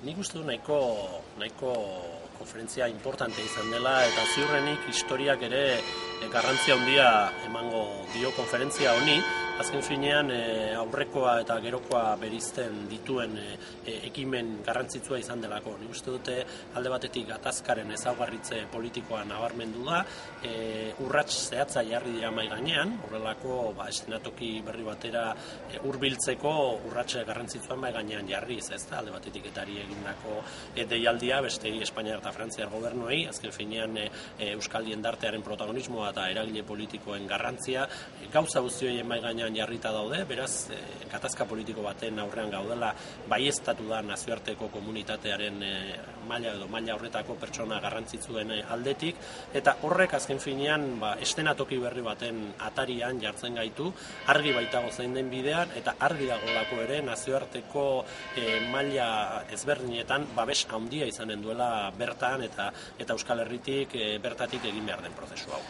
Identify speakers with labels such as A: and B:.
A: Nik uste du nahiko konferentzia importante izan dela eta ziurrenik historiak ere garrantzia handia emango dio konferentzia honi. Azken finean aurrekoa eta gerokoa berizten dituen ekimen garrantzitsua izan delako. Nik uste dute alde batetik gatazkaren ezaugarritze politikoa nabarmendu da, urrats zehatza jarri dira mahai gainean, horrelako eszenatoki berri batera hurbiltzeko urrats garrantzitsua mahai gainean jarriz, ez da, alde batetik etari egindako deialdia, beste Espainiar eta Frantziar gobernuei, azken finean Euskal jendartearen protagonismoa eta eragile politikoen garrantzia, gauza guzti horien mahai gainean jarrita daude, beraz, gatazka politiko baten aurrean gaudela baieztatu da nazioarteko komunitatearen maila horretako pertsona garrantzitsuen aldetik, eta horrek azken finean eszenatoki berri baten atarian jartzen gaitu, argi baitago zein den bidean, eta argi dagolako ere nazioarteko maila ezberdinetan babes handia izanen duela bertan eta Euskal Herritik bertatik egin behar den prozesu hau.